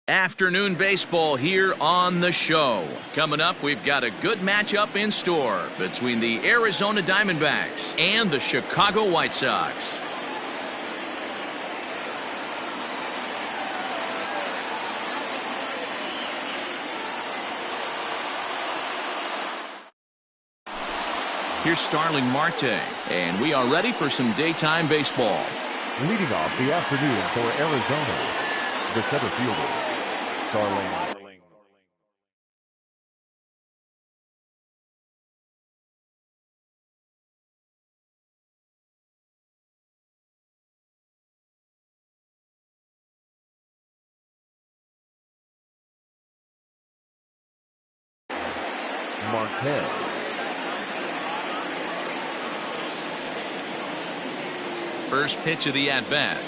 Afternoon baseball here on the show. Coming up, we've got a good matchup in store between the Arizona Diamondbacks and the Chicago White Sox. Here's Starling Marte, and we are ready for some daytime baseball. Leading off the afternoon for Arizona, the center fielder, Starling. Marquez. First pitch of the at-bat.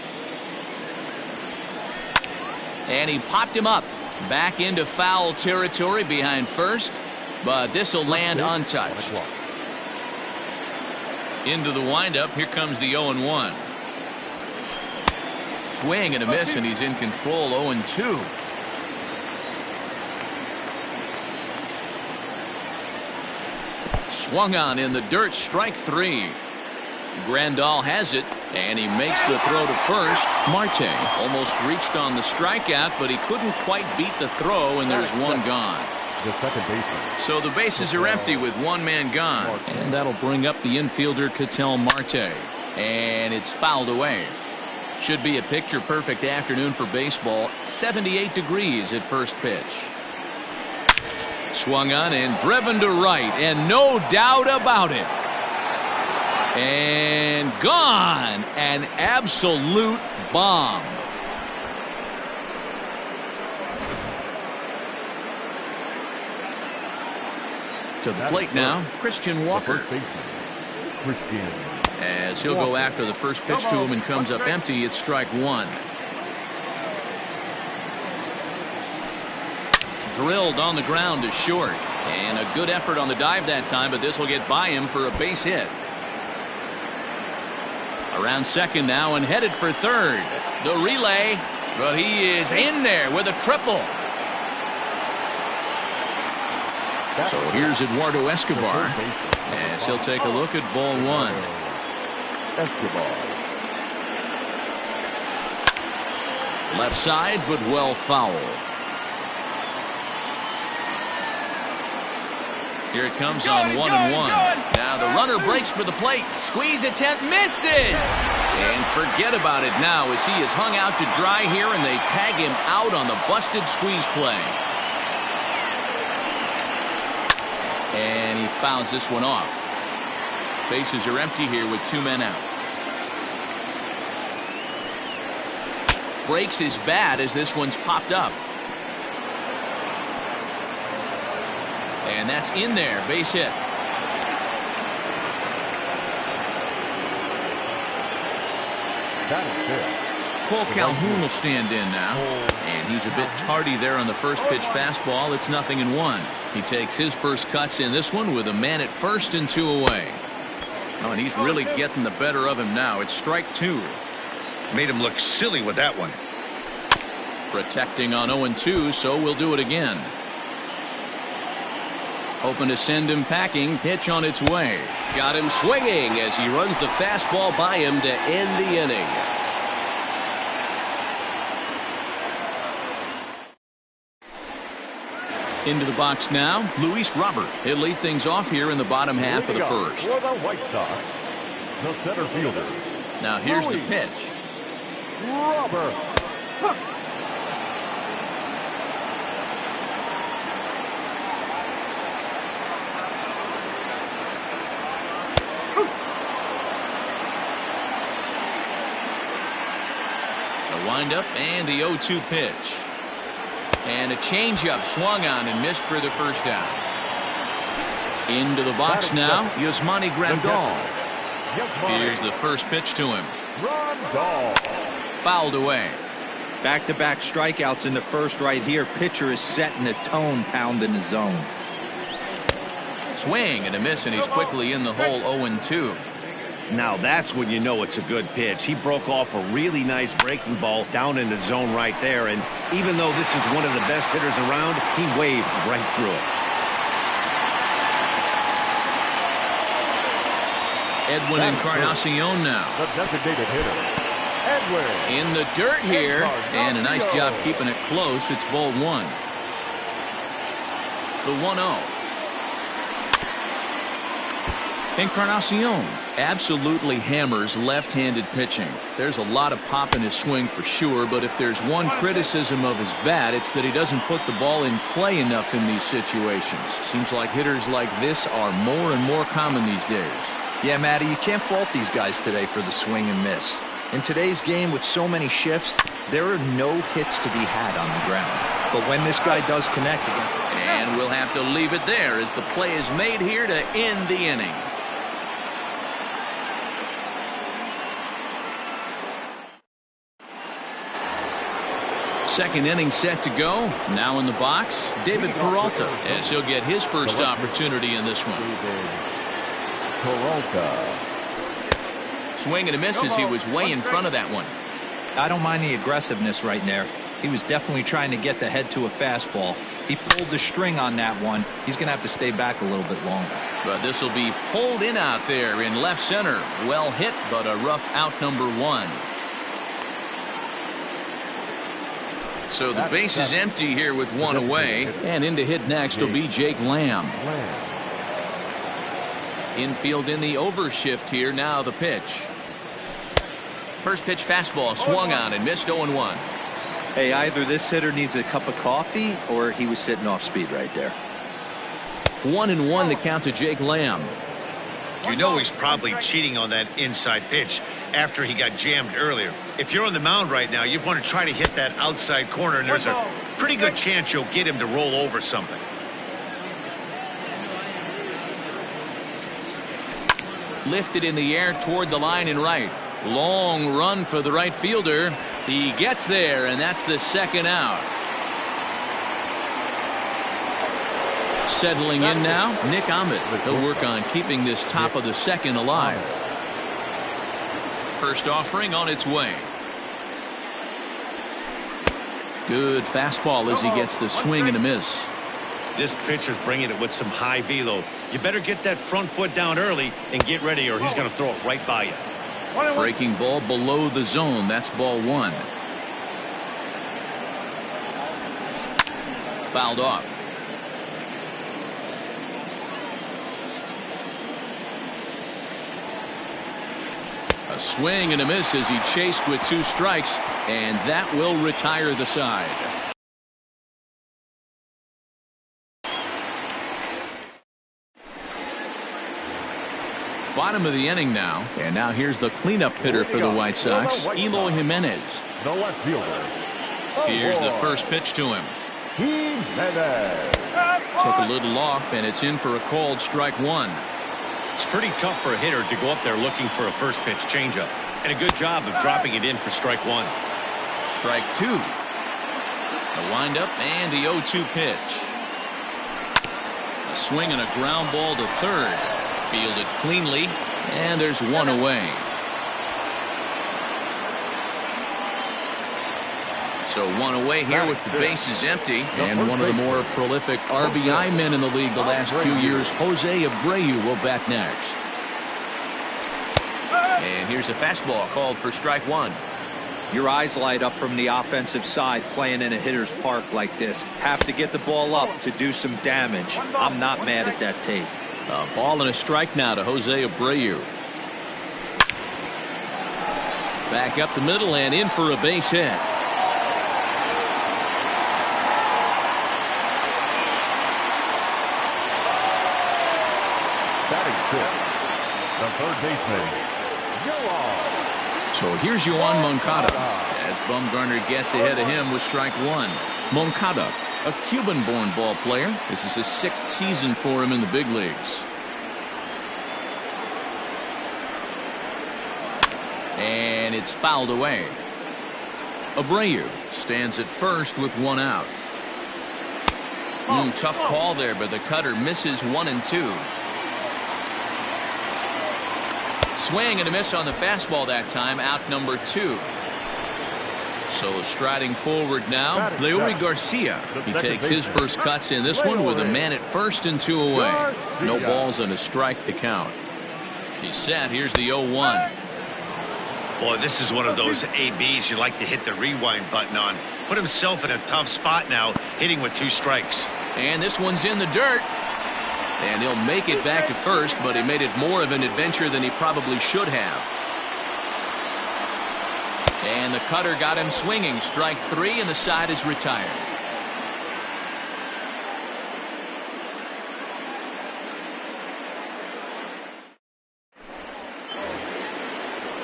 And he popped him up. Back into foul territory behind first, but this will land untouched. Into the windup. Here comes the 0-1. Swing and a miss, and he's in control. 0-2. Swung on in the dirt. Strike three. Grandal has it, and he makes the throw to first. Marte almost reached on the strikeout, but he couldn't quite beat the throw, and there's one gone. The second baseman. So the bases are empty with one man gone, and that'll bring up the infielder Ketel Marte, and it's fouled away. Should be a picture-perfect afternoon for baseball. 78 degrees at first pitch. Swung on and driven to right, and no doubt about it. And gone. An absolute bomb. To the plate now, Christian Walker. As he'll go after the first pitch to him and comes up empty, it's strike one. Drilled on the ground to short. And a good effort on the dive that time, but this will get by him for a base hit. Around second now and headed for third. The relay, but he is in there with a triple. So here's Eduardo Escobar as he'll take a look at ball one. Escobar. Left side, but well fouled. Here it comes on 1-1. Now the runner breaks for the plate. Squeeze attempt misses. And forget about it now as he is hung out to dry here, and they tag him out on the busted squeeze play. And he fouls this one off. Bases are empty here with two men out. Breaks his bat as this one's popped up. And that's in there, base hit. Cole Calhoun will stand in now. And he's a bit tardy there on the first pitch fastball. It's 0-1. He takes his first cuts in this one with a man at first and two away. Oh, and he's really getting the better of him now. It's strike two. Made him look silly with that one. Protecting on 0-2, so we'll do it again. Hoping to send him packing. Pitch on its way. Got him swinging as he runs the fastball by him to end the inning. Into the box now, Luis Robert. He'll lead things off here in the bottom half of the first. For the White Sox, the center fielder. Now here's the pitch. Robert. Windup and the 0-2 pitch. And a changeup swung on and missed for the first out. Into the box now, Yasmani Grandal. Here's the first pitch to him. Fouled away. Back-to-back strikeouts in the first right here. Pitcher is setting a tone, pounding the zone. Swing and a miss, and he's quickly in the hole. 0-2. Now that's when you know it's a good pitch. He broke off a really nice breaking ball down in the zone right there, and even though this is one of the best hitters around, he waved right through it. Edwin Encarnacion now. The designated hitter, Edwin. In the dirt here, and a nice job keeping it close. It's ball one. The 1-0. Encarnacion absolutely hammers left-handed pitching. There's a lot of pop in his swing for sure, but if there's one criticism of his bat, it's that he doesn't put the ball in play enough in these situations. Seems like hitters like this are more and more common these days. Yeah, Matty, you can't fault these guys today for the swing and miss. In today's game with so many shifts, there are no hits to be had on the ground. But when this guy does connect again. And we'll have to leave it there as the play is made here to end the inning. Second inning set to go. Now in the box, David Peralta, as he'll get his first opportunity in this one. Peralta. Swing and a miss as he was way in front of that one. I don't mind the aggressiveness right there. He was definitely trying to get the head to a fastball. He pulled the string on that one. He's going to have to stay back a little bit longer. But this will be pulled in out there in left center. Well hit, but a rough out number one. So the base is empty here with one away. And in to hit next will be Jake Lamb. Infield in the overshift here. Now the pitch. First pitch fastball swung on and missed 0-1. Hey, either this hitter needs a cup of coffee or he was sitting off speed right there. 1-1 the count to Jake Lamb. You know he's probably cheating on that inside pitch after he got jammed earlier. If you're on the mound right now, you want to try to hit that outside corner, and there's a pretty good chance you'll get him to roll over something. Lifted in the air toward the line and right. Long run for the right fielder. He gets there, and that's the second out. Settling in now, Nick Ahmed. He'll work on keeping this top of the second alive. First offering on its way. Good fastball as he gets the swing and a miss. This pitcher's bringing it with some high velo. You better get that front foot down early and get ready, or he's going to throw it right by you. Breaking ball below the zone. That's ball one. Fouled off. A swing and a miss as he chased with two strikes, and that will retire the side. Bottom of the inning now, and now here's the cleanup hitter for the White Sox, Eloy Jimenez. The left fielder. Here's the first pitch to him. Jimenez. Took a little off, and it's in for a called strike one. It's pretty tough for a hitter to go up there looking for a first pitch changeup, and a good job of dropping it in for strike one. Strike two. The windup and the 0-2 pitch. A swing and a ground ball to third. Fielded cleanly, and there's one away. So one away here with the bases empty, and one of the more prolific RBI men in the league the last few years, Jose Abreu, will bat next. And here's a fastball called for strike one. Your eyes light up from the offensive side playing in a hitter's park like this. Have to get the ball up to do some damage. I'm not mad at that tape. A ball and a strike now to Jose Abreu. Back up the middle and in for a base hit. Batting fifth, the third baseman, Yoan. So here's Yoan Moncada as Bumgarner gets ahead of him with strike one. Moncada, a Cuban-born ball player. This is his 6th season for him in the big leagues. And it's fouled away. Abreu stands at first with one out. Tough call there, but the cutter misses 1 and 2. swing and a miss on the fastball that time. Out number 2. So striding forward now, Leury Garcia. He takes his first cuts in this one with a man at first and 2 away. No balls and a strike to count. He's set. Here's the 0-1. Boy, this is one of those ABs you like to hit the rewind button on. Put himself in a tough spot now, hitting with 2 strikes. And this one's in the dirt. And he'll make it back to first, but he made it more of an adventure than he probably should have. And the cutter got him swinging. Strike 3, and the side is retired.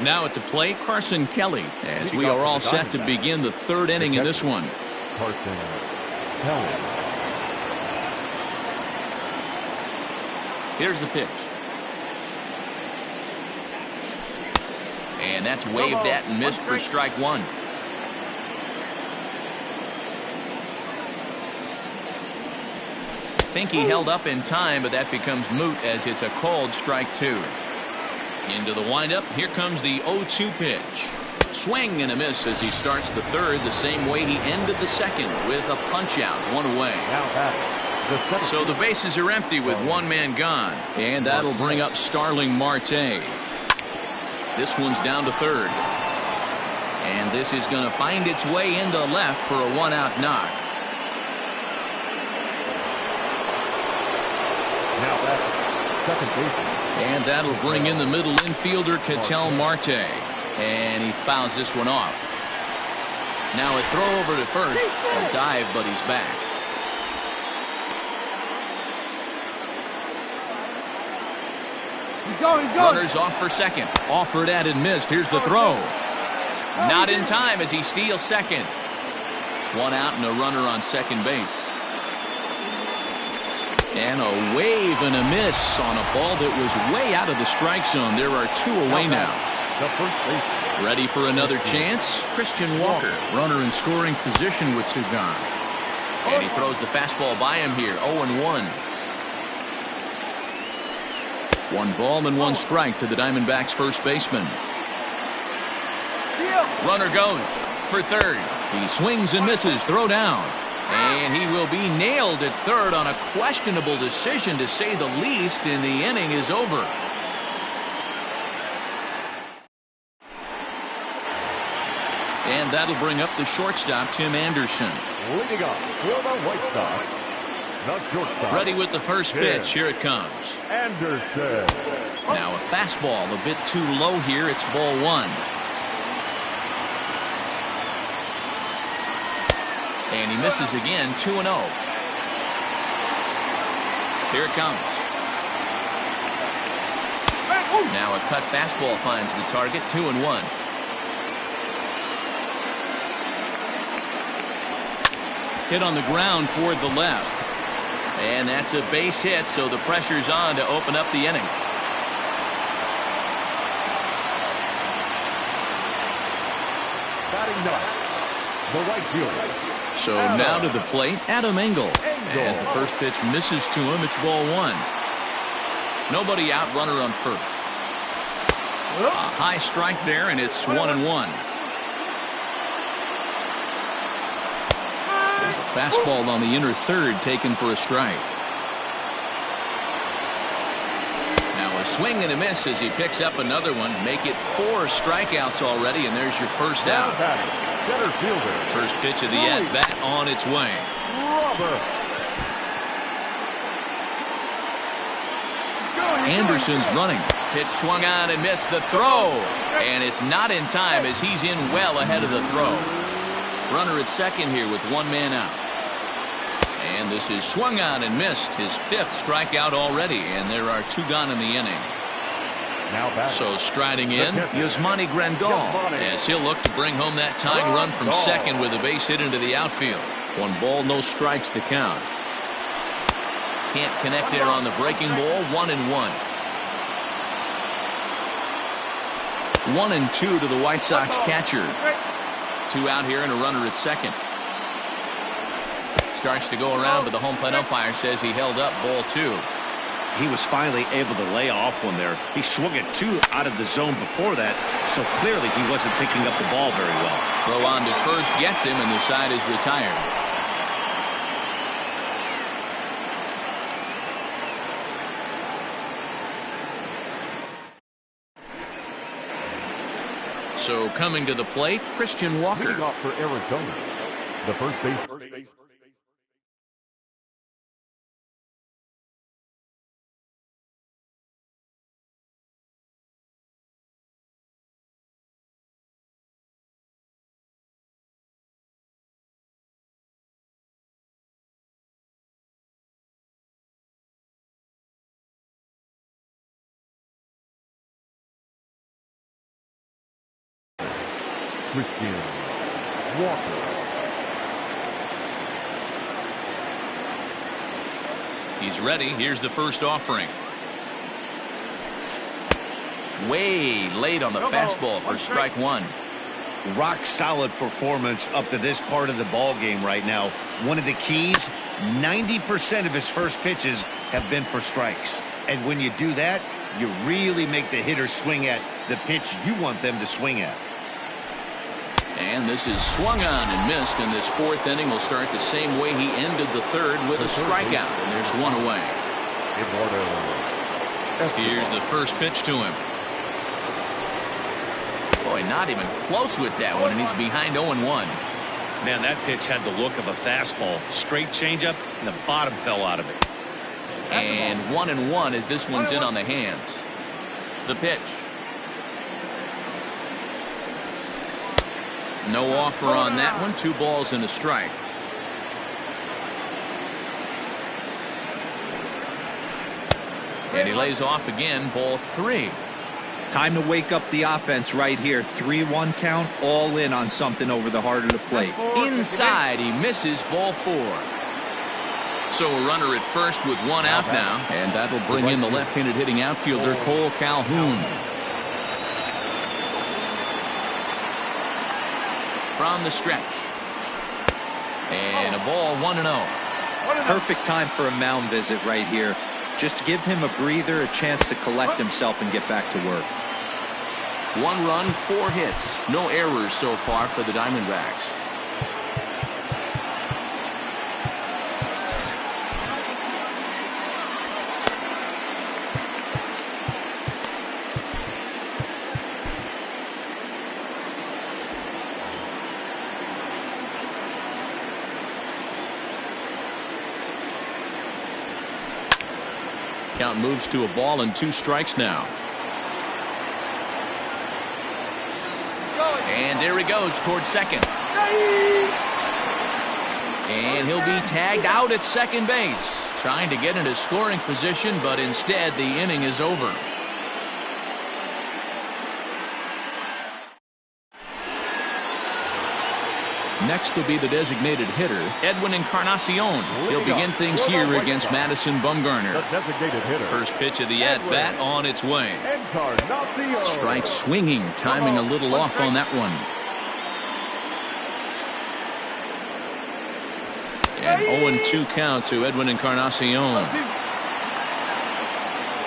Now at the plate, Carson Kelly, as we are all set to begin the 3rd inning in this one. Carson Kelly. Here's the pitch. And that's waved at and missed for strike 1. Think he held up in time, but that becomes moot as it's a called strike 2. Into the windup. Here comes the 0-2 pitch. Swing and a miss as he starts the 3rd the same way he ended the 2nd with a punch out, 1 away. So the bases are empty with 1 man gone, and that'll bring up Starling Marte. This one's down to 3rd, and this is going to find its way into left for a 1-out knock. Now that's second baseman. And that'll bring in the middle infielder Ketel Marte, and he fouls this one off. Now a throw over to first, a dive, but he's back. He's going. Runners off for second. Offered at and missed. Here's the throw. Not in time as he steals second. 1 out and a runner on second base. And a wave and a miss on a ball that was way out of the strike zone. There are 2 away now. The first baseman. Ready for another chance? Christian Walker, runner in scoring position with 2 gone. And he throws the fastball by him here. 0-1. 1 ball and 1 strike to the Diamondbacks first baseman. Runner goes for 3rd. He swings and misses. Throw down. And he will be nailed at 3rd on a questionable decision, to say the least, and the inning is over. And that'll bring up the shortstop, Tim Anderson. Leading up for the White Sox, the shortstop. Ready with the first pitch. Here it comes. Anderson. Now a fastball a bit too low here. It's ball 1. And he misses again. 2-0. Here it comes. Now a cut fastball finds the target. 2-1. Hit on the ground toward the left. And that's a base hit, so the pressure's on to open up the inning. Batting ninth, the right fielder. So now to the plate, Adam Engel. As the first pitch misses to him, it's ball 1. Nobody out, runner on first. A high strike there, and it's 1-1. There's a fastball on the inner 3rd taken for a strike. Now a swing and a miss as he picks up another one. Make it 4 strikeouts already, and there's your first out. Center fielder. First pitch of the at-bat on its way. Anderson's running. Pitch swung on and missed the throw. And it's not in time as he's in well ahead of the throw. Runner at second here with 1 man out. And this is swung on and missed. His 5th strikeout already. And there are 2 gone in the inning. So striding in, Yasmani Grandal, as he'll look to bring home that tying run from second with a base hit into the outfield. 1 ball, no strikes to count. Can't connect there on the breaking ball. 1-1. 1-2 to the White Sox catcher. 2 out here and a runner at second. Starts to go around, but the home plate umpire says he held up ball 2. he was finally able to lay off one there. He swung it 2 out of the zone before that, so clearly he wasn't picking up the ball very well. Throw on to first gets him, and the side is retired. So coming to the plate, Christian Walker. Leading off for Arizona, the first base. Christian Walker. He's ready. Here's the first offering. Way late on the fastball for strike one. Rock solid performance up to this part of the ball game right now. One of the keys, 90% of his first pitches have been for strikes. And when you do that, you really make the hitter swing at the pitch you want them to swing at. And this is swung on and missed, and this fourth inning will start the same way he ended the third with a strikeout, and there's one away. Here's the first pitch to him. Boy, not even close with that one, and he's behind 0-1. Man, that pitch had the look of a fastball. Straight changeup, and the bottom fell out of it. And 1-1 as this one's in on the hands. The pitch. No offer on that one. 2 balls and a strike. And he lays off again. Ball 3. Time to wake up the offense right here. 3-1 count, all in on something over the heart of the plate. Inside, he misses. Ball 4. So a runner at first with 1 out now, and that'll bring in the left-handed hitting outfielder Cole Calhoun. From the stretch. And a ball 1-0. Perfect time for a mound visit right here. Just to give him a breather, a chance to collect himself and get back to work. 1 run, 4 hits. No errors so far for the Diamondbacks. Count moves to a ball and 2 strikes now. And there he goes towards second. And he'll be tagged out at second base. Trying to get into scoring position, but instead the inning is over. Next will be the designated hitter, Edwin Encarnacion. He'll begin things here against Madison Bumgarner. First pitch of the at-bat on its way. Strike swinging, timing a little off on that one. And 0-2 count to Edwin Encarnacion.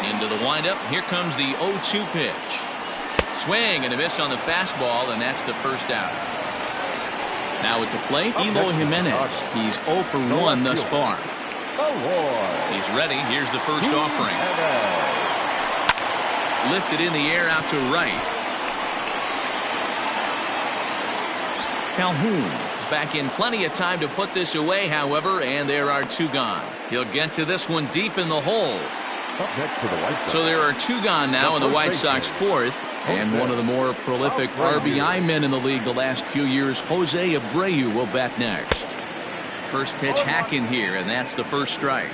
Into the windup. Here comes the 0-2 pitch. Swing and a miss on the fastball, and that's the first out. Now at the plate, Eloy Jimenez. He's 0 for 1 thus far. He's ready. Here's the first offering. Lifted in the air out to right. Calhoun is back in plenty of time to put this away, however, and there are 2 gone. He'll get to this one deep in the hole. So there are 2 gone now in the White Sox 4th. And one of the more prolific RBI men in the league the last few years, Jose Abreu, will bat next. First pitch hacking here, and that's the first strike.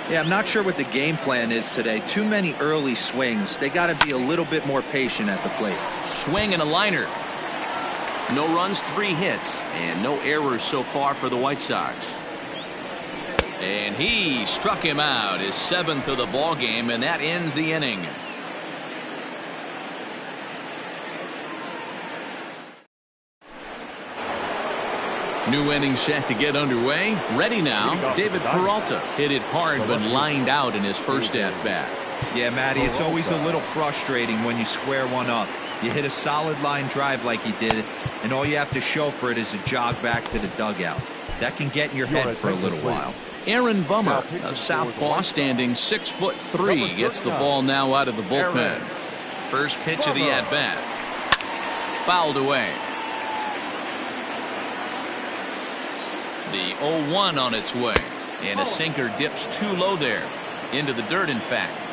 Yeah, I'm not sure what the game plan is today. Too many early swings. They got to be a little bit more patient at the plate. Swing and a liner. No runs, 3 hits, and no errors so far for the White Sox. And he struck him out, his 7th of the ball game, and that ends the inning. New inning set to get underway. Ready now. David Peralta hit it hard but lined out in his first at-bat. Yeah, Matty, it's always a little frustrating when you square one up. You hit a solid line drive like he did, and all you have to show for it is a jog back to the dugout. That can get in your head for a little while. Aaron Bummer, a southpaw standing 6'3", gets the ball now out of the bullpen. First pitch of the at-bat. Fouled away. The 0-1 on its way. And a sinker dips too low there. Into the dirt, in fact.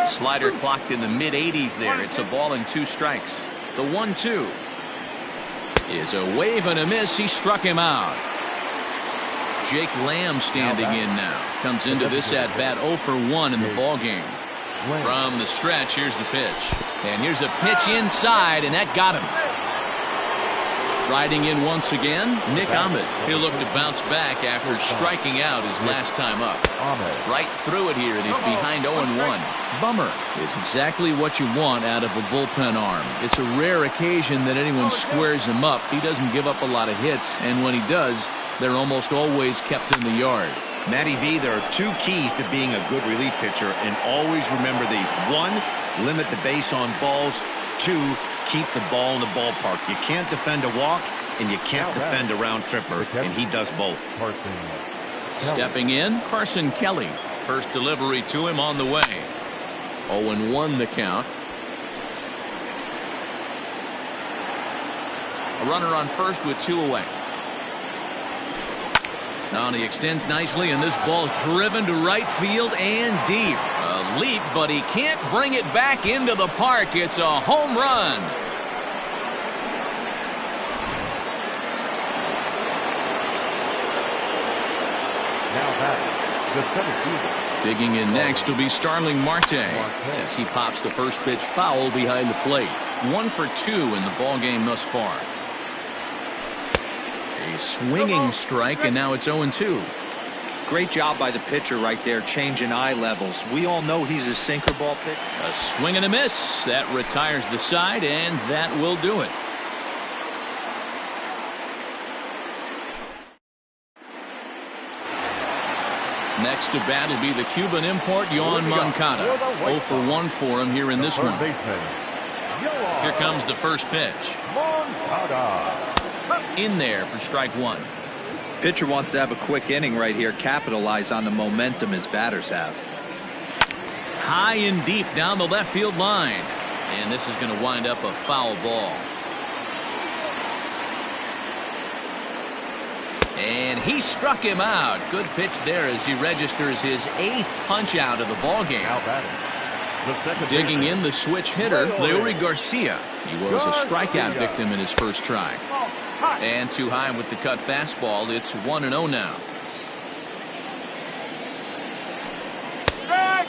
Slider clocked in the mid-80s there. It's a ball and 2 strikes. The 1-2 is a wave and a miss. He struck him out. Jake Lamb standing in now. Comes into this at-bat 0 for 1 in the ballgame. From the stretch, here's the pitch. And here's a pitch inside, and that got him. Riding in once again, Nick Ahmed. He'll look to bounce back after striking out his last time up. Right through it here, and he's behind 0-1. Bummer is exactly what you want out of a bullpen arm. It's a rare occasion that anyone squares him up. He doesn't give up a lot of hits, and when he does, they're almost always kept in the yard. Matty V, there are 2 keys to being a good relief pitcher, and always remember these. 1, limit the base on balls. 2, keep the ball in the ballpark. You can't defend a walk, and you can't defend a round tripper, and he does both. Stepping in, Carson Kelly. First delivery to him on the way. 0-1 the count. A runner on first with 2 away. Now he extends nicely, and this ball's driven to right field and deep. A leap, but he can't bring it back into the park. It's a home run. Now back, the center fielder. Digging in next will be Starling Marte as he pops the first pitch foul behind the plate. 1 for 2 in the ballgame thus far. A swinging strike, and now it's 0-2. Great job by the pitcher right there, changing eye levels. We all know he's a sinker ball pitcher. A swing and a miss. That retires the side, and that will do it. Next to bat will be the Cuban import, Yoan Moncada. 0 for 1 for him here in this one. Here comes the first pitch. In there for strike 1. Pitcher wants to have a quick inning right here, capitalize on the momentum his batters have. High and deep down the left field line. And this is going to wind up a foul ball. And he struck him out. Good pitch there as he registers his 8th punch out of the ballgame. Digging in the switch hitter, Leury Garcia. He was a strikeout victim in his first try. And too high with the cut fastball. It's 1-0 now.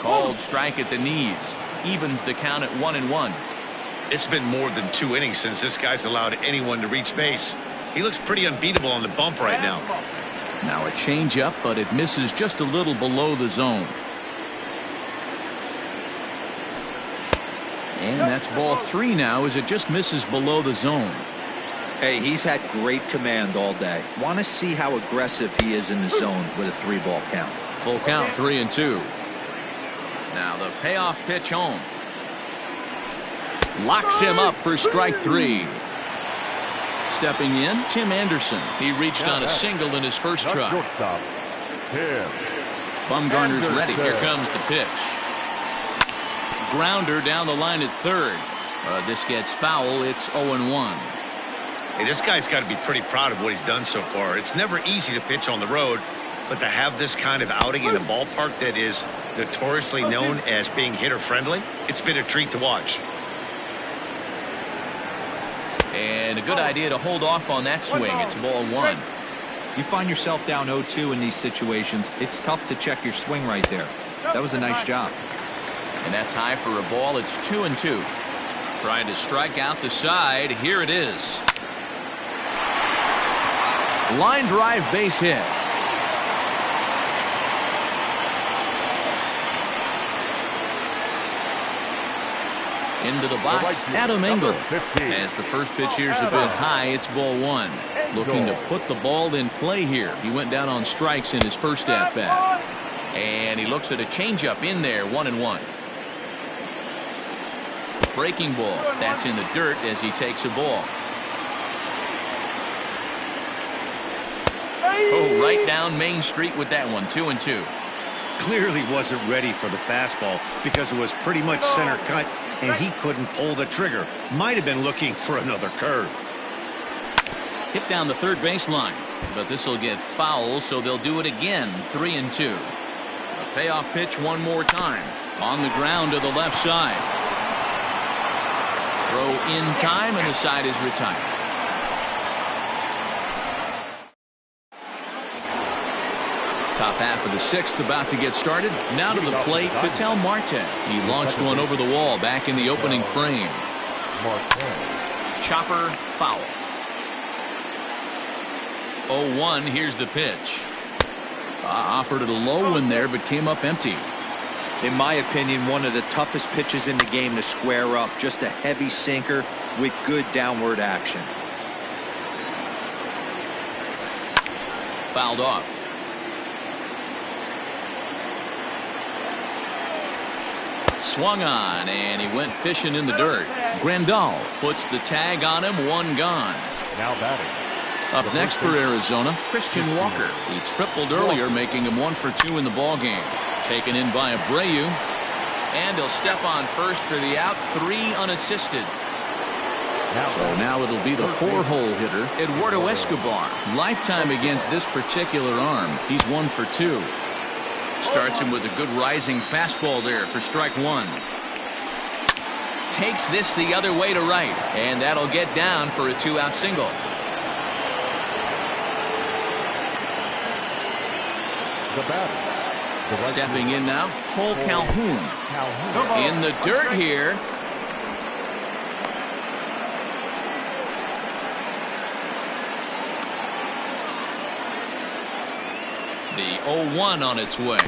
Called strike at the knees. Evens the count at 1-1. It's been more than 2 innings since this guy's allowed anyone to reach base. He looks pretty unbeatable on the bump right now. Now a changeup, but it misses just a little below the zone. And that's ball 3 now as it just misses below the zone. Hey, he's had great command all day. Want to see how aggressive he is in the zone with a 3-ball count. Full count, 3-2. Now the payoff pitch home. Locks him up for strike 3. Stepping in, Tim Anderson. He reached on a single in his first try. Bumgarner's ready. Here comes the pitch. Grounder down the line at third. This gets foul. It's 0-1. Hey, this guy's got to be pretty proud of what he's done so far. It's never easy to pitch on the road, but to have this kind of outing in a ballpark that is notoriously known as being hitter-friendly, it's been a treat to watch. And a good idea to hold off on that swing. It's ball 1. You find yourself down 0-2 in these situations, it's tough to check your swing right there. That was a nice job. And that's high for a ball. It's 2-2. Trying to strike out the side. Here it is. Line drive base hit. Into the box, Adam Engel. As the first pitch here's a bit high, it's ball one. Looking to put the ball in play here. He went down on strikes in his first at-bat. And he looks at a changeup in there, 1-1. Breaking ball. That's in the dirt as he takes a ball. Oh, right down Main Street with that one, 2-2. Clearly wasn't ready for the fastball because it was pretty much center cut and he couldn't pull the trigger. Might have been looking for another curve. Hit down the third baseline, but this will get foul, so they'll do it again, 3-2. A payoff pitch one more time. On the ground to the left side. Throw in time, and the side is retired. Top half of the sixth about to get started. Now to the plate, Ketel Marte. He launched one over the wall back in the opening frame. Chopper foul. 0-1, here's the pitch. Offered it a low one there, but came up empty. In my opinion, one of the toughest pitches in the game to square up. Just a heavy sinker with good downward action. Fouled off. Swung on, and he went fishing in the dirt. Grandal puts the tag on him, one gone. Now batting. Up next for Arizona, Christian Walker. He tripled earlier, making him 1 for 2 in the ballgame. Taken in by Abreu, and he'll step on first for the out, 3 unassisted. So now it'll be the 4-hole hitter, Eduardo Escobar. Lifetime against this particular arm. He's 1 for 2. Starts him with a good rising fastball there for strike one. Takes this the other way to right, and that'll get down for a 2-out single. Stepping in now, Cole Calhoun. In the dirt here. The 0-1 on its way.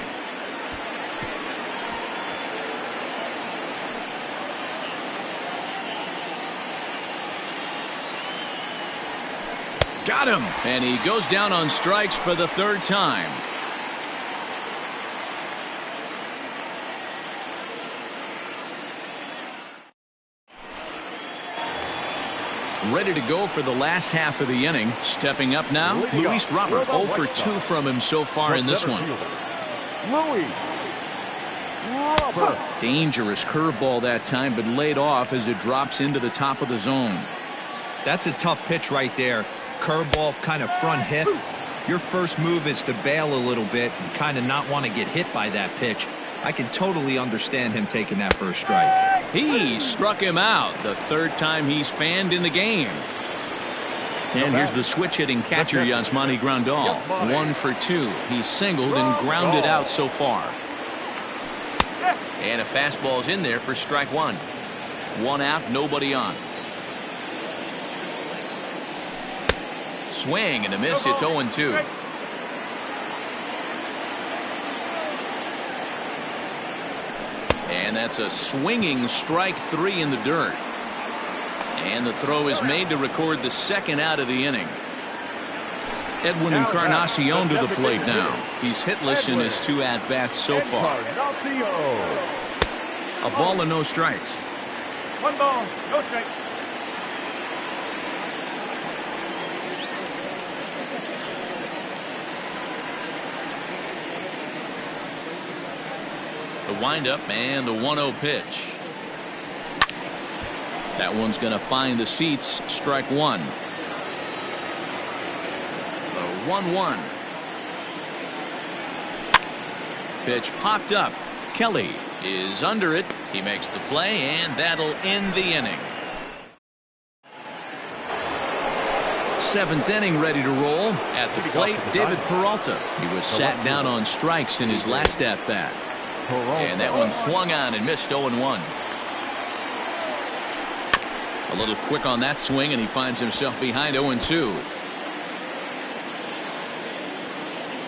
Got him! And he goes down on strikes for the third time. Ready to go for the last half of the inning. Stepping up now, Luis Robert. 0 for 2 from him so far in this one. Luis Robert. Dangerous curveball that time, but laid off as it drops into the top of the zone. That's a tough pitch right there. Curveball, kind of front hip. Your first move is to bail a little bit and kind of not want to get hit by that pitch. I can totally understand him taking that for a strike. He struck him out the third time he's fanned in the game. And here's the switch hitting catcher, Yasmani Grandal. 1 for 2. He's singled and grounded out so far. And a fastball's in there for strike one. 1 out, nobody on. Swing and a miss. It's 0-2. And that's a swinging strike 3 in the dirt. And the throw is made to record the second out of the inning. Edwin Encarnacion to the plate now. He's hitless in his 2 at-bats so far. A ball and no strikes. 1 ball, no strikes. The windup and the 1-0 pitch. That one's going to find the seats. Strike one. The 1-1. Pitch popped up. Kelly is under it. He makes the play, and that'll end the inning. 7th inning ready to roll. At the plate, David Peralta. He was sat down on strikes in his last at-bat. And that one swung on and missed. 0-1. A little quick on that swing, and he finds himself behind 0-2.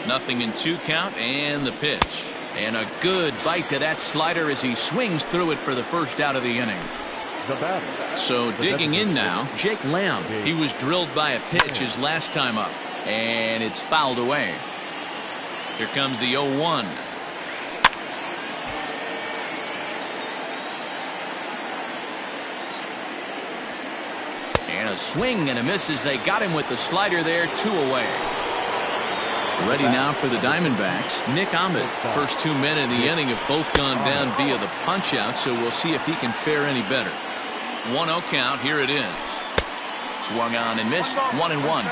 Nothing in 2 count, and the pitch. And a good bite to that slider as he swings through it for the first out of the inning. The batter. So digging in now, Jake Lamb. He was drilled by a pitch his last time up, and it's fouled away. Here comes the 0-1. And a swing and a miss as they got him with the slider there, 2 away. Ready now for the Diamondbacks, Nick Ahmed. First 2 men in the inning have both gone down via the punch-out, so we'll see if he can fare any better. 1-0 count, here it is. Swung on and missed, 1-1.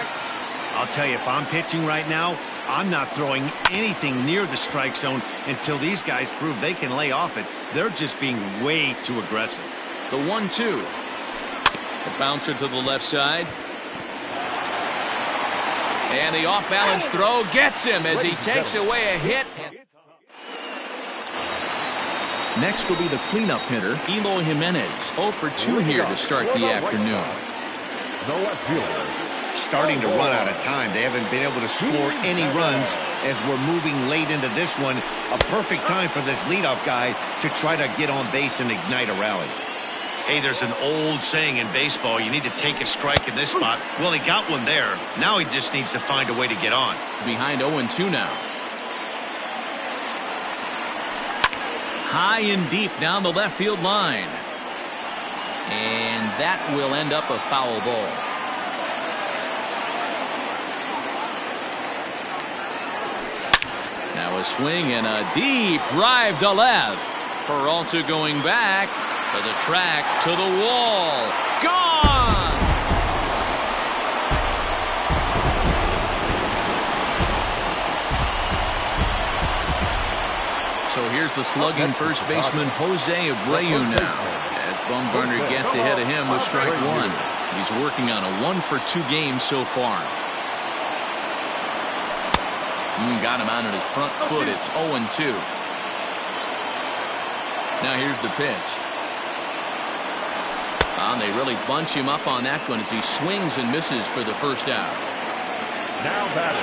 I'll tell you, if I'm pitching right now, I'm not throwing anything near the strike zone until these guys prove they can lay off it. They're just being way too aggressive. The 1-2. The bouncer to the left side. And the off-balance throw gets him as he takes away a hit. Next will be the cleanup hitter, Eloy Jimenez. 0 for 2 here to start the afternoon. The left fielder. Starting to run out of time. They haven't been able to score any runs as we're moving late into this one. A perfect time for this leadoff guy to try to get on base and ignite a rally. Hey, there's an old saying in baseball, you need to take a strike in this spot. Well, he got one there. Now he just needs to find a way to get on. Behind 0-2 now. High and deep down the left field line. And that will end up a foul ball. Now a swing and a deep drive to left. Peralta going back. To the track, to the wall. Gone! So here's the slugging first baseman Jose Abreu now. As Bumgarner gets ahead of him with strike 1. He's working on a 1 for 2 game so far. Got him out on his front foot. It's 0-2. Now here's the pitch. And they really bunch him up on that one as he swings and misses for the first out.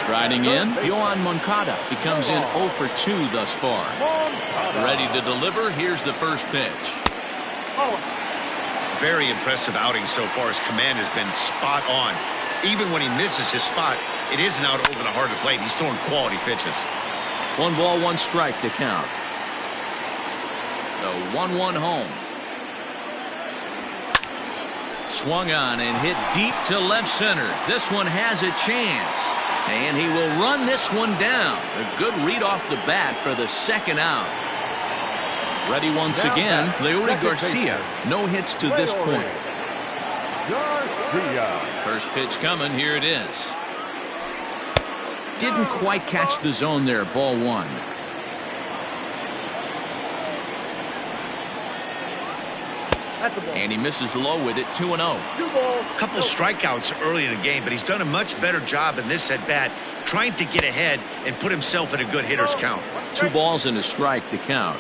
Striding in, Yohan Moncada. He comes in 0 for 2 thus far. Ready to deliver. Here's the first pitch. Very impressive outing so far. His command has been spot on. Even when he misses his spot, it isn't out over the heart of the plate. He's throwing quality pitches. 1 ball, 1 strike to count. The 1-1 home. Swung on and hit deep to left center. This one has a chance. And he will run this one down. A good read off the bat for the second out. Ready once again, Leury Garcia. No hits to this point. First pitch coming. Here it is. Didn't quite catch the zone there. Ball 1. And he misses low with it. 2-0. A couple of strikeouts early in the game, but he's done a much better job in this at-bat trying to get ahead and put himself in a good hitter's count. 2 balls and a strike to count.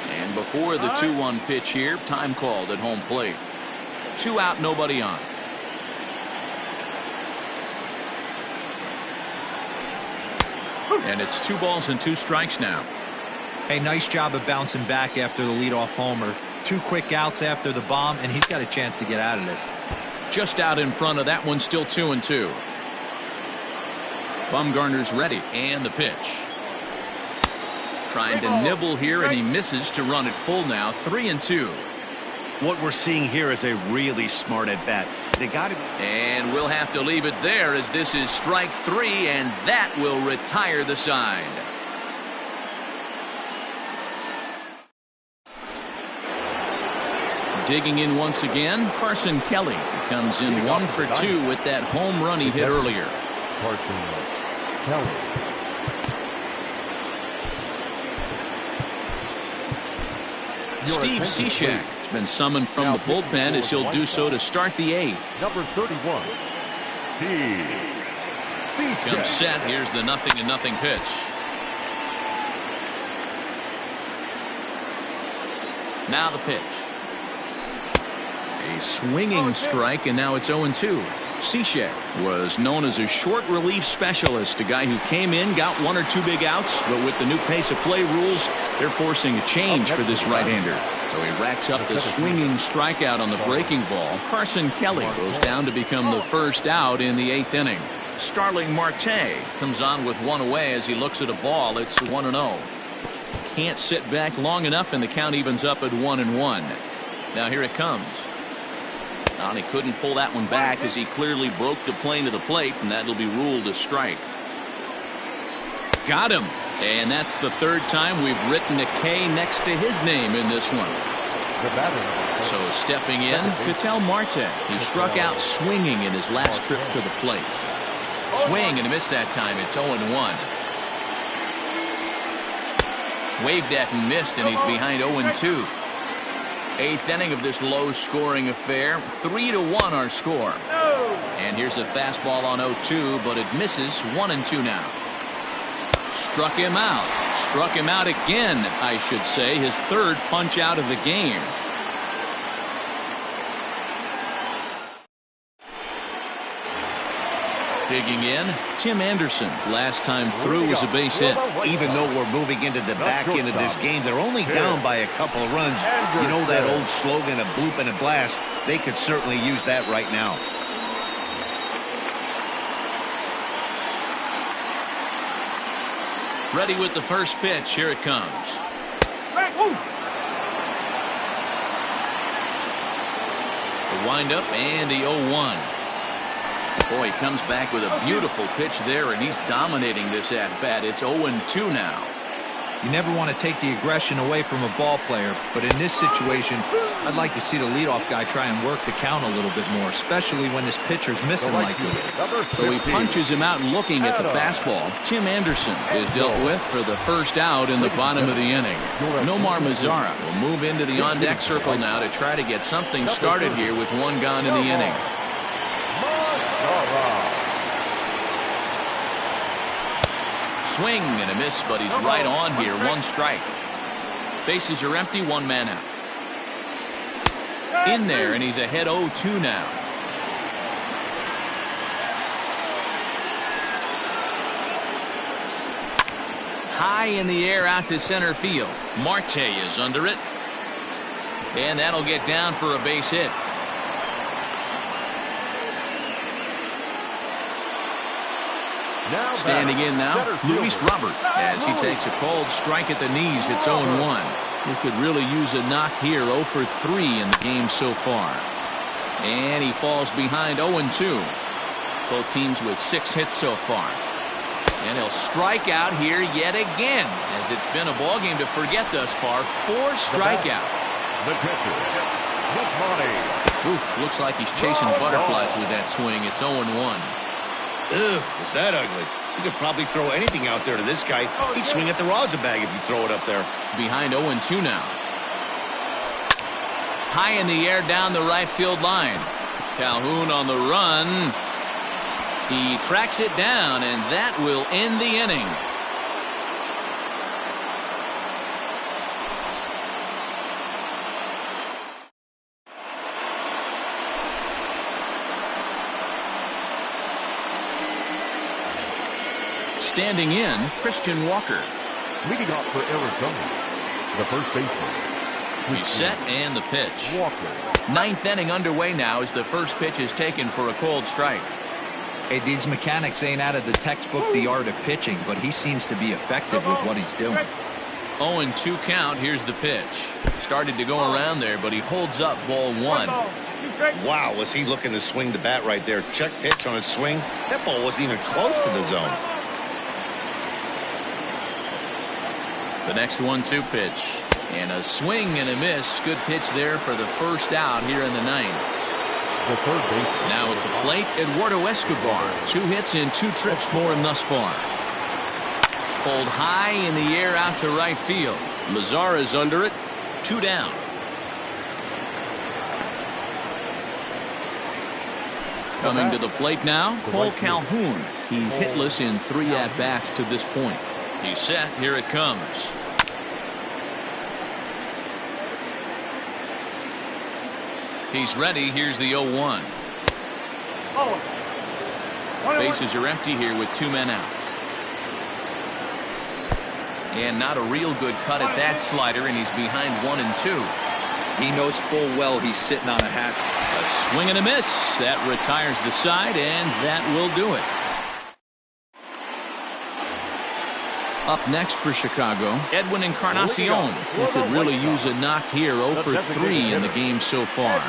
And before the 2-1 pitch here, time called at home plate. 2 out, nobody on. And it's 2 balls and 2 strikes now. Hey, nice job of bouncing back after the leadoff homer. 2 quick outs after the bomb, and he's got a chance to get out of this. Just out in front of that one, still 2-2. Bumgarner's ready, and the pitch. Trying to nibble here, and he misses to run it full now. 3-2. What we're seeing here is a really smart at-bat. They got it. And we'll have to leave it there as this is strike 3, and that will retire the side. Digging in once again, Carson Kelly. He comes in 1 for 2 with that home run he hit earlier. Carson Kelly. Steve Cishek has been summoned from the bullpen as he'll do so to start the 8th. Number 31. Comes set. Here's the 0-0 pitch. Now the pitch. A swinging strike, and now it's 0-2. Cichet was known as a short relief specialist, a guy who came in, got 1 or 2 big outs, but with the new pace of play rules, they're forcing a change for this right-hander. So he racks up the swinging strikeout on the breaking ball. Carson Kelly goes down to become the first out in the 8th inning. Starling Marte comes on with 1 away as he looks at a ball. It's 1-0. Can't sit back long enough, and the count evens up at 1-1. Now here it comes. And he couldn't pull that one back as he clearly broke the plane of the plate, and that'll be ruled a strike. Got him. And that's the 3rd time we've written a K next to his name in this one. So stepping in, Ketel Marte. He struck out swinging in his last trip to the plate. Swing and a miss that time. It's 0-1. Waved at and missed, and he's behind 0-2. 8th inning of this low-scoring affair. 3-1 our score. And here's a fastball on 0-2, but it misses. 1-2 now. Struck him out. Struck him out again, I should say. His 3rd punch out of the game. Digging in, Tim Anderson. Last time through was a base hit. Even though we're moving into the back end of this game, they're only down by a couple of runs. You know that old slogan, a bloop and a blast? They could certainly use that right now. Ready with the first pitch. Here it comes. The windup and the 0-1. Boy, he comes back with a beautiful pitch there, and he's dominating this at-bat. It's 0-2 now. You never want to take the aggression away from a ball player, but in this situation, I'd like to see the leadoff guy try and work the count a little bit more, especially when this pitcher's missing like he is. So he punches him out looking at the fastball. Tim Anderson is dealt with for the first out in the bottom of the inning. Nomar Mazara will move into the on-deck circle now to try to get something started here with 1 gone in the inning. Swing and a miss, but he's right on here. 1 strike. Bases are empty, 1 man out. In there, and he's ahead 0-2 now. High in the air out to center field. Marte is under it. And that'll get down for a base hit. Standing in now, Luis Robert, as he takes a cold strike at the knees. It's 0-1. He could really use a knock here. 0 for 3 in the game so far. And he falls behind 0-2. Both teams with 6 hits so far. And he'll strike out here yet again, as it's been a ball game to forget thus far. 4 strikeouts. Oof, looks like he's chasing butterflies with that swing. It's 0-1. Ugh, was that ugly? You could probably throw anything out there to this guy. He'd swing at the rosin bag if you throw it up there. Behind 0-2 now. High in the air down the right field line. Calhoun on the run. He tracks it down, and that will end the inning. Standing in, Christian Walker. Leading off for Arizona, the first baseman. He's set and the pitch. Walker. 9th inning underway now as the first pitch is taken for a cold strike. Hey, these mechanics ain't out of the textbook, The Art of Pitching, but he seems to be effective with what he's doing. 0-2 count. Here's the pitch. Started to go around there, but he holds up ball 1. Wow, was he looking to swing the bat right there? Check pitch on his swing. That ball wasn't even close to the zone. The next 1-2 pitch. And a swing and a miss. Good pitch there for the first out here in the 9th. The third baseman. Now at the plate, Eduardo Escobar. 2 hits and 2 trips for him thus far. Pulled high in the air out to right field. Mazara's under it. 2 down. Coming to the plate now, Cole Calhoun. He's hitless in 3 at-bats to this point. He's set. Here it comes. He's ready. Here's the 0-1. Bases are empty here with 2 men out. And not a real good cut at that slider, and he's behind 1 and 2. He knows full well he's sitting on a hat trick. A swing and a miss. That retires the side, and that will do it. Up next for Chicago, Edwin Encarnacion, who could really use a knock here. 0 for 3 in the game so far.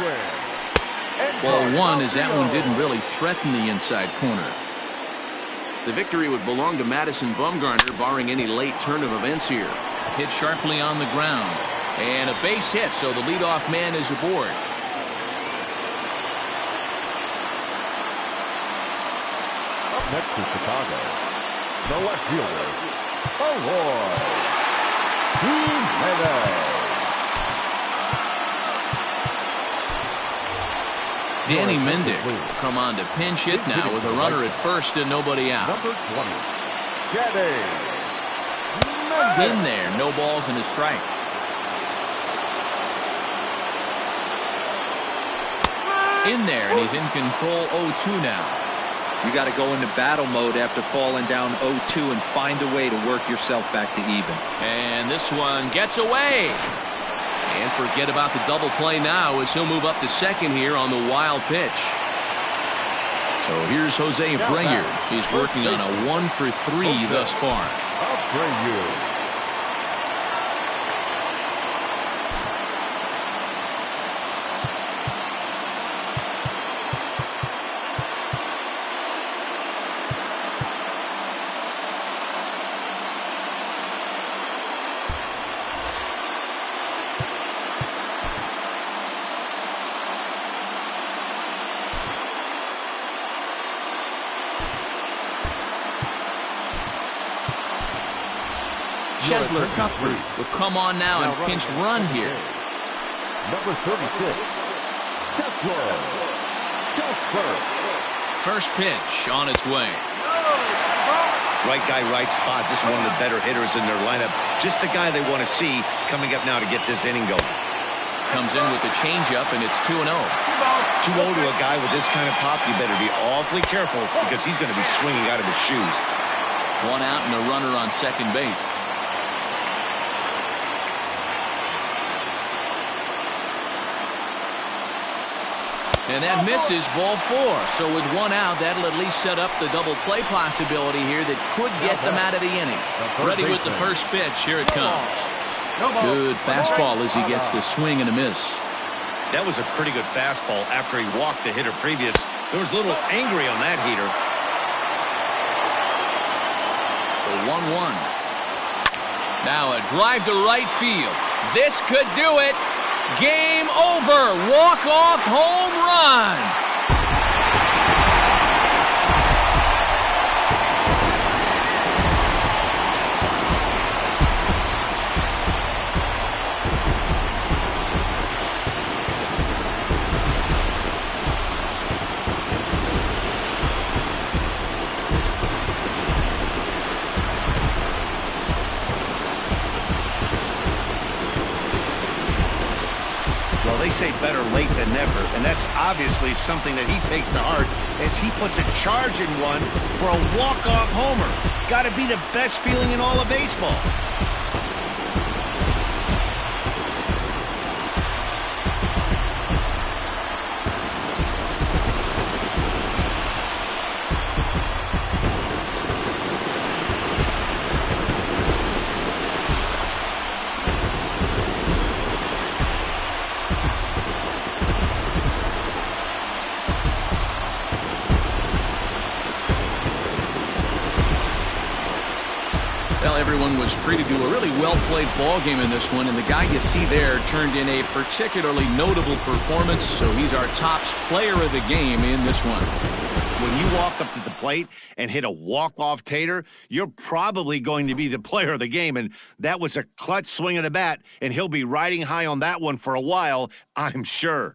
Ball 1, as that one didn't really threaten the inside corner. The victory would belong to Madison Bumgarner, barring any late turn of events here. Hit sharply on the ground. And a base hit, so the leadoff man is aboard. Up next to Chicago, the left fielder, Jimenez. Danny Mendick will come on to pinch hit now with a runner at first and nobody out. Number 20, Danny Mendick. In there, no balls and a strike. In there, and he's in control. 0-2 now. You got to go into battle mode after falling down 0-2 and find a way to work yourself back to even. And this one gets away. And forget about the double play now as he'll move up to second here on the wild pitch. So here's Jose Abreu. He's working on a 1 for 3 thus far. Abreu. Chesler Cuthbert will come on now and pinch run here. Number 36, Chesler. First pitch on its way. Right guy, right spot. This is one of the better hitters in their lineup. Just the guy they want to see coming up now to get this inning going. Comes in with the changeup, and it's 2-0. 2-0 to a guy with this kind of pop. You better be awfully careful because he's going to be swinging out of his shoes. 1 out and a runner on second base. And that misses, ball 4. So with 1 out, that'll at least set up the double play possibility here that could get them out of the inning. Ready with the first pitch. Here it comes. Good fastball as he gets the swing and a miss. That was a pretty good fastball after he walked the hitter previous. There was a little angry on that heater. The 1-1. Now a drive to right field. This could do it. Game over. Walk-off home run. They say better late than never, and that's obviously something that he takes to heart as he puts a charge in one for a walk-off homer. Got to be the best feeling in all of baseball. Everyone was treated to a really well-played ball game in this one, and the guy you see there turned in a particularly notable performance, so he's our top player of the game in this one. When you walk up to the plate and hit a walk-off tater, you're probably going to be the player of the game, and that was a clutch swing of the bat, and he'll be riding high on that one for a while, I'm sure.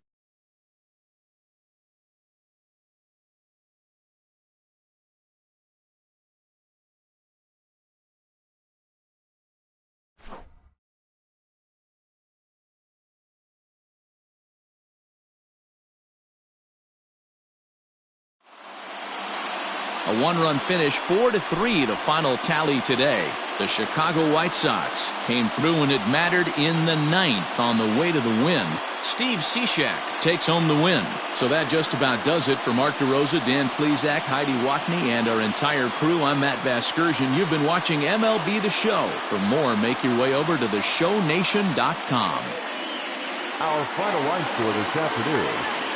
A one-run finish, 4-3, the final tally today. The Chicago White Sox came through when it mattered in the 9th on the way to the win. Steve Cishek takes home the win. So that just about does it for Mark DeRosa, Dan Plesac, Heidi Watney, and our entire crew. I'm Matt Vasgersian. You've been watching MLB The Show. For more, make your way over to theshownation.com. Our final line score this afternoon.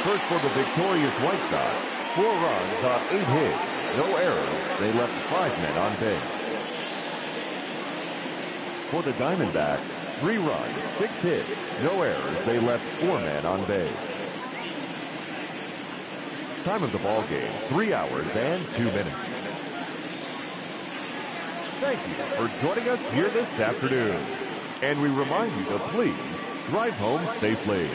First for the victorious White Sox. 4 runs on 8 hits. No errors. They left 5 men on base. For the Diamondbacks, 3 runs, 6 hits. No errors. They left 4 men on base. Time of the ball game, 3 hours and 2 minutes. Thank you for joining us here this afternoon. And we remind you to please drive home safely.